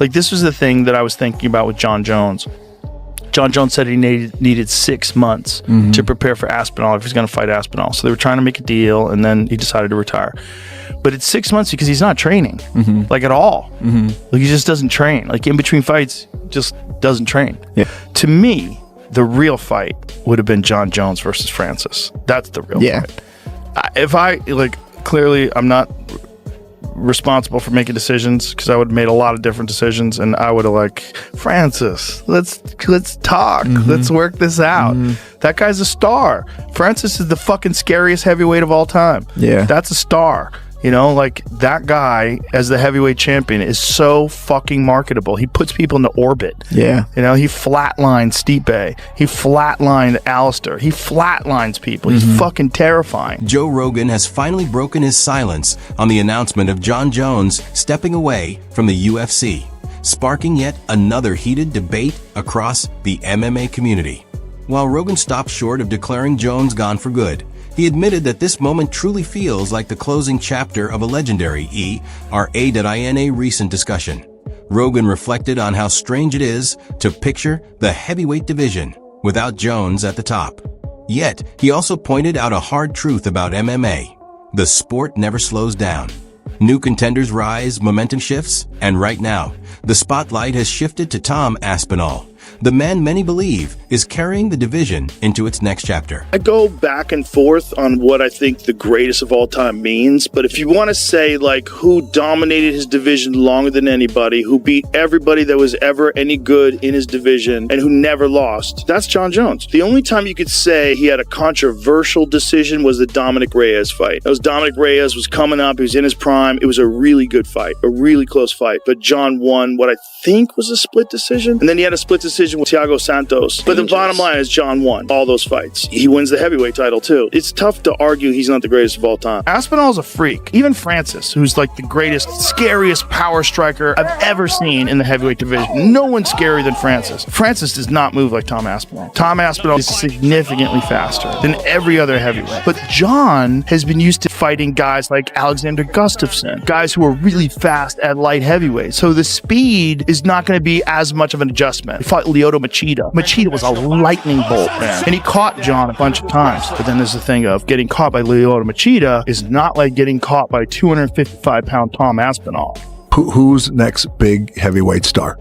Like, this was the thing that I was thinking about with Jon Jones. Jon Jones said he needed 6 months to prepare for Aspinall if he's going to fight Aspinall. So they were trying to make a deal, and then he decided to retire. But it's 6 months because he's not training, like, at all. Like, he just doesn't train. Like, in between fights, just doesn't train. Yeah. To me, the real fight would have been Jon Jones versus Francis. That's the real fight. Clearly, I'm not responsible for making decisions because I would have made a lot of different decisions, and I would have Francis, let's talk, let's work this out. That guy's a star. Francis is the fucking scariest heavyweight of all time. Yeah, that's a star. You know, that guy as the heavyweight champion is so fucking marketable. He puts people into orbit. Yeah. You know, he flatlined Stipe. He flatlined Alistair. He flatlines people. He's fucking terrifying. Joe Rogan has finally broken his silence on the announcement of Jon Jones stepping away from the UFC, sparking yet another heated debate across the MMA community. While Rogan stopped short of declaring Jones gone for good, he admitted that this moment truly feels like the closing chapter of a legendary ERA.INA recent discussion. Rogan reflected on how strange it is to picture the heavyweight division without Jones at the top. Yet, he also pointed out a hard truth about MMA. The sport never slows down. New contenders rise, momentum shifts, and right now, the spotlight has shifted to Tom Aspinall, the man many believe is carrying the division into its next chapter. I go back and forth on what I think the greatest of all time means, but if you want to say who dominated his division longer than anybody, who beat everybody that was ever any good in his division, and who never lost, that's Jon Jones. The only time you could say he had a controversial decision was the Dominic Reyes fight. That was Dominic Reyes was coming up, he was in his prime, it was a really good fight, a really close fight, but Jon won what I think was a split decision, and then he had a split decision with Thiago Santos. But the bottom line is Jon won all those fights. He wins the heavyweight title too. It's tough to argue he's not the greatest of all time. Aspinall's a freak. Even Francis, who's the greatest, scariest power striker I've ever seen in the heavyweight division. No one's scarier than Francis. Francis does not move like Tom Aspinall. Tom Aspinall is significantly faster than every other heavyweight. But Jon has been used to fighting guys like Alexander Gustafsson, guys who are really fast at light heavyweight. So the speed is not going to be as much of an adjustment. He fought Lyoto Machida. Machida was a lightning bolt, man. And he caught Jon a bunch of times. But then there's the thing of getting caught by Lyoto Machida is not like getting caught by 255-pound Tom Aspinall. Who's next big heavyweight star?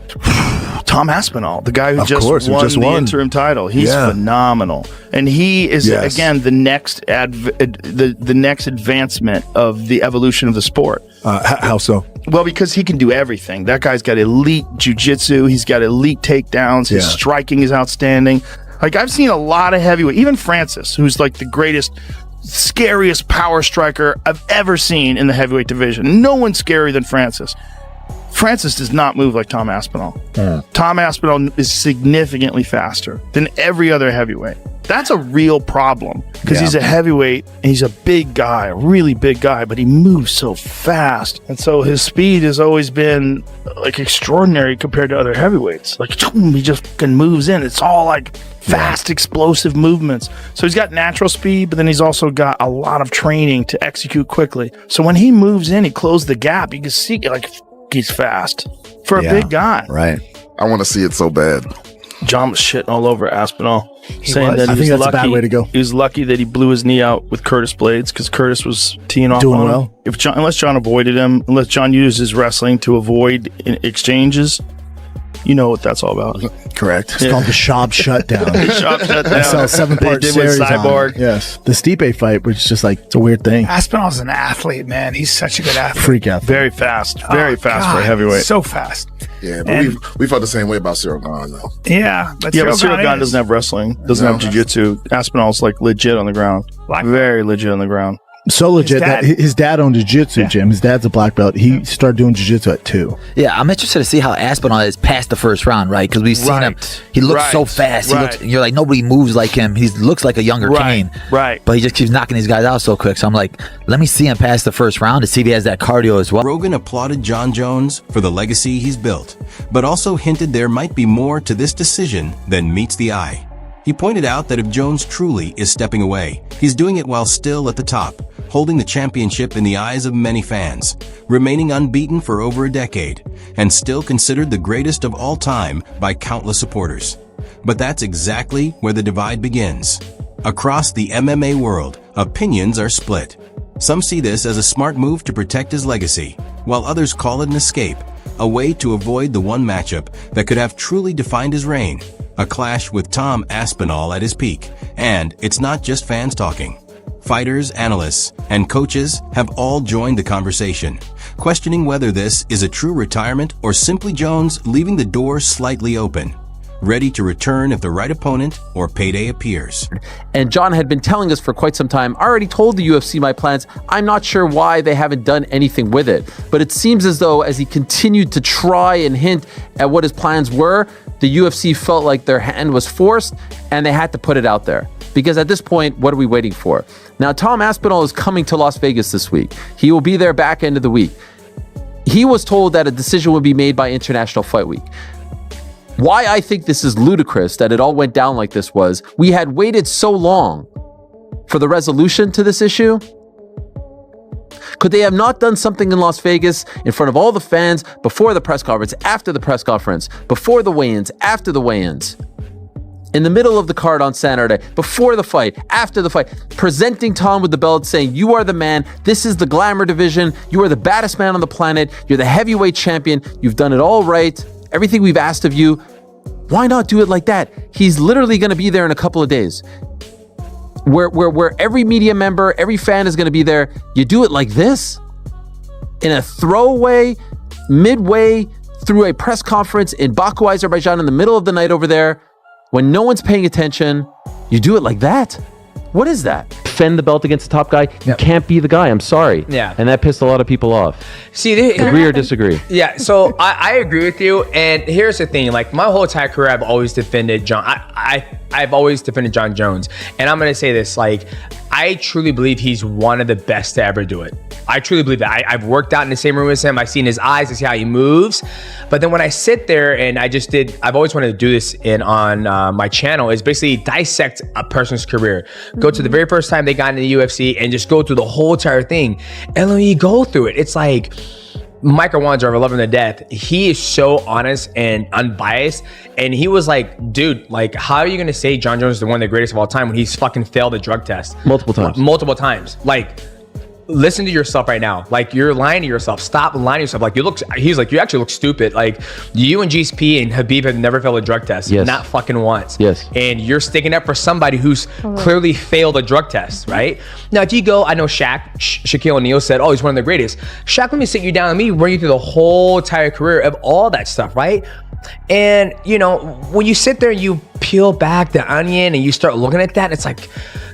Tom Aspinall, the guy who just won the interim title. He's phenomenal. And he is, again, the next the next advancement of the evolution of the sport. How so? Well, because he can do everything. That guy's got elite jiu-jitsu. He's got elite takedowns. His striking is outstanding. I've seen a lot of heavyweight. Even Francis, who's the greatest, scariest power striker I've ever seen in the heavyweight division. No one's scarier than Francis. Francis does not move like Tom Aspinall. Tom Aspinall is significantly faster than every other heavyweight. That's a real problem because he's a heavyweight and he's a big guy, a really big guy, but he moves so fast. And so his speed has always been extraordinary compared to other heavyweights. He just moves in. It's all fast, explosive movements. So he's got natural speed, but then he's also got a lot of training to execute quickly. So when he moves in, he closes the gap. You can see he's fast for a big guy. Right. I want to see it so bad. Jon was shitting all over Aspinall, saying that I think that's a bad way to go. He was lucky that he blew his knee out with Curtis Blades because Curtis was teeing off on him. Unless Jon avoided him, unless Jon used his wrestling to avoid exchanges, you know what that's all about. Correct. It's called the Shop Shutdown. The Shop Shutdown. I saw a 7-part series with Cyborg. Yes. The Stipe fight, which is just it's a weird thing. Aspinall's an athlete, man. He's such a good athlete. Freak athlete. Very fast. Very fast for a heavyweight. So fast. Yeah, but we felt the same way about Cyril Gahn, though. Yeah, but Cyril Gahn doesn't have wrestling, doesn't have jiu-jitsu. Aspinall's legit on the ground. Very legit on the ground. So legit that his dad owned a jiu-jitsu gym. His dad's a black belt. He started doing jiu-jitsu at 2. Yeah, I'm interested to see how Aspinall is past the first round, right? Because we've seen him. He looks so fast. He looks, you're nobody moves like him. He looks like a younger Kane. Right. But he just keeps knocking these guys out so quick. So I'm let me see him past the first round to see if he has that cardio as well. Rogan applauded Jon Jones for the legacy he's built, but also hinted there might be more to this decision than meets the eye. He pointed out that if Jones truly is stepping away, he's doing it while still at the top, holding the championship in the eyes of many fans, remaining unbeaten for over a decade, and still considered the greatest of all time by countless supporters. But that's exactly where the divide begins. Across the MMA world, opinions are split. Some see this as a smart move to protect his legacy, while others call it an escape, a way to avoid the one matchup that could have truly defined his reign, a clash with Tom Aspinall at his peak. And it's not just fans talking. Fighters, analysts, and coaches have all joined the conversation, questioning whether this is a true retirement or simply Jones leaving the door slightly open, ready to return if the right opponent or payday appears. And Jon had been telling us for quite some time, I already told the UFC my plans. I'm not sure why they haven't done anything with it. But it seems as though as he continued to try and hint at what his plans were, the UFC felt like their hand was forced and they had to put it out there. Because at this point, what are we waiting for? Now, Tom Aspinall is coming to Las Vegas this week. He will be there back end of the week. He was told that a decision would be made by International Fight Week. Why I think this is ludicrous that it all went down like this was, we had waited so long for the resolution to this issue. Could they have not done something in Las Vegas in front of all the fans before the press conference, after the press conference, before the weigh-ins, after the weigh-ins, in the middle of the card on Saturday, before the fight, after the fight, presenting Tom with the belt, saying, you are the man, this is the glamour division, you are the baddest man on the planet, you're the heavyweight champion, you've done it all right, everything we've asked of you. Why not do it like that? He's literally going to be there in a couple of days. Where every media member, every fan is going to be there. You do it like this? In a throwaway, midway through a press conference in Baku, Azerbaijan, in the middle of the night over there, when no one's paying attention, you do it like that? What is that? Defend the belt against the top guy. You can't be the guy. I'm sorry. Yeah. And that pissed a lot of people off. See, agree or disagree? Yeah. So I agree with you. And here's the thing: like my whole entire career, I've always defended Jon. I've always defended Jon Jones, and I'm gonna say this: like, I truly believe he's one of the best to ever do it. I truly believe that. I've worked out in the same room as him. I've seen his eyes. I see how he moves. But then when I sit there and I've always wanted to do this on my channel, is basically dissect a person's career. Go to the very first time they got into the UFC and just go through the whole entire thing. And when you go through it, it's like Mike Rwanza, I love him to death. He is so honest and unbiased. And he was like, dude, like, how are you going to say Jon Jones is one of the greatest of all time when he's fucking failed a drug test? Multiple times. Like, listen to yourself right now. Like, you're lying to yourself. Stop lying to yourself. Like, he's like, you actually look stupid. Like, you and GSP and Habib have never failed a drug test. Yes. Not fucking once. Yes. And you're sticking up for somebody who's clearly failed a drug test, right? Now, if you go, I know Shaquille O'Neal said, oh, he's one of the greatest. Shaq, let me sit you down and me run you through the whole entire career of all that stuff, right? And, you know, when you sit there and you peel back the onion and you start looking at that, it's like,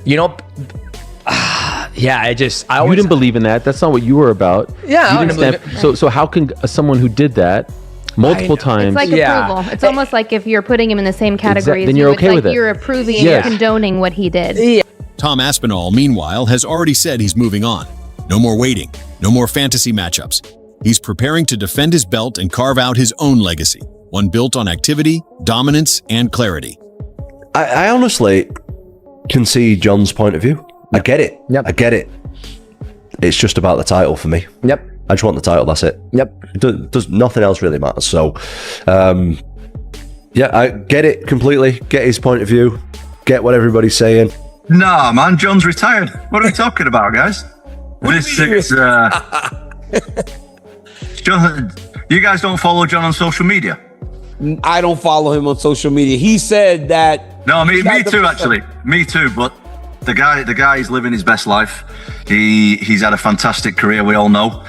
you know, yeah, I always... You didn't believe in that. That's not what you were about. Yeah, I didn't believe it. So how can someone who did that multiple times... It's like approval. It's almost like if you're putting him in the same category as then you, you're okay it's with like it. you're approving and you're condoning what he did. Yeah. Tom Aspinall, meanwhile, has already said he's moving on. No more waiting. No more fantasy matchups. He's preparing to defend his belt and carve out his own legacy, one built on activity, dominance, and clarity. I honestly can see Jon's point of view. I get it. Yep. I get it. It's just about the title for me. Yep. I just want the title, that's it. Yep. Does nothing else really matters. So, yeah, I get it completely. Get his point of view. Get what everybody's saying. Nah, man, Jon's retired. What are we talking about, guys? This is, Jon, you guys don't follow Jon on social media? I don't follow him on social media. He said that... No, me too, actually. Me too, but the guy is living his best life. He's had a fantastic career, we all know.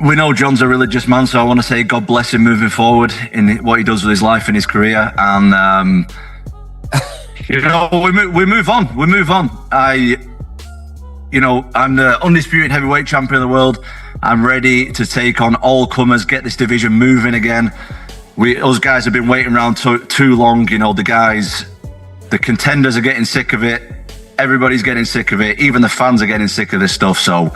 We know Jon's a religious man, so I want to say God bless him moving forward in what he does with his life and his career. And, you know, we move on. We move on. I'm the undisputed heavyweight champion of the world. I'm ready to take on all comers, get this division moving again. Us guys have been waiting around too long. You know, the contenders are getting sick of it. Everybody's getting sick of it. Even the fans are getting sick of this stuff. So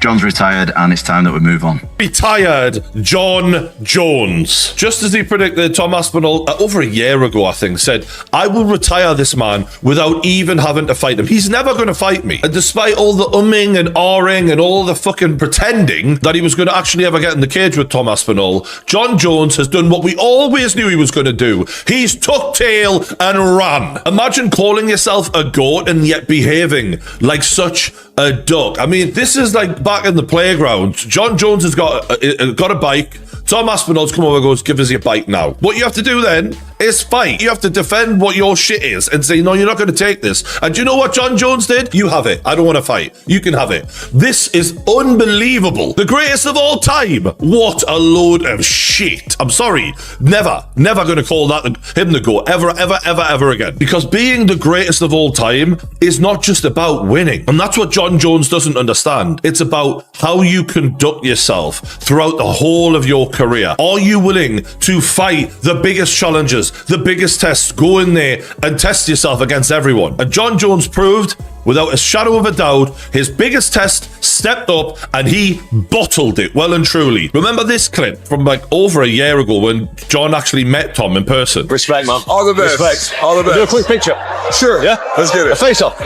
John's retired, and it's time that we move on. Retired Jon Jones. Just as he predicted, Tom Aspinall, over a year ago, I think, said, I will retire this man without even having to fight him. He's never going to fight me. And despite all the umming and ahhing and all the fucking pretending that he was going to actually ever get in the cage with Tom Aspinall, Jon Jones has done what we always knew he was going to do. He's tucked tail and ran. Imagine calling yourself a goat and yet behaving like such a duck. I mean, this is like back in the playground. Jon Jones has got a bike. Tom Aspinall's come over and goes, give us your bike now. What you have to do then is fight. You have to defend what your shit is and say, no, you're not going to take this. And do you know what Jon Jones did? You have it. I don't want to fight. You can have it. This is unbelievable. The greatest of all time. What a load of shit. I'm sorry. Never going to call that him the GOAT ever again. Because being the greatest of all time is not just about winning. And that's what Jon Jones doesn't understand. It's about how you conduct yourself throughout the whole of your career. Are you willing to fight the biggest challenges, the biggest tests, go in there and test yourself against everyone? And Jon Jones proved, without a shadow of a doubt, his biggest test, stepped up and he bottled it well and truly. Remember this clip from like over a year ago when Jon actually met Tom in person? Respect, man. All the best. Respect. All the best. Do a quick picture. Sure. Yeah? Let's get it. A face-off.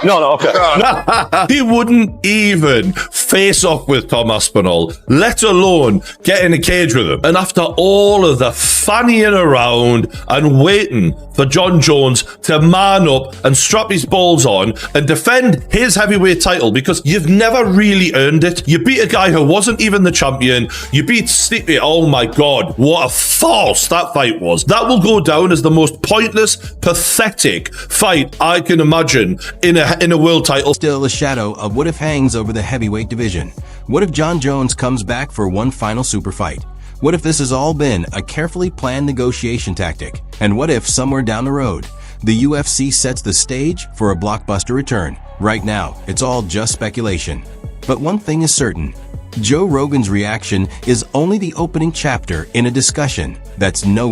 No, okay. He wouldn't even face off with Tom Aspinall, let alone get in a cage with him. And after all of the fannying around and waiting for Jon Jones to man up and strap his balls on and defend his heavyweight title, because you've never really earned it. You beat a guy who wasn't even the champion. You beat Stipe. Oh my God, what a farce that fight was. That will go down as the most pointless, pathetic fight I can imagine in a world title. Still, a shadow of what if hangs over the heavyweight division. What if Jon Jones comes back for one final super fight? What if this has all been a carefully planned negotiation tactic? And what if somewhere down the road, the UFC sets the stage for a blockbuster return? Right now, it's all just speculation. But one thing is certain, Joe Rogan's reaction is only the opening chapter in a discussion that's nowhere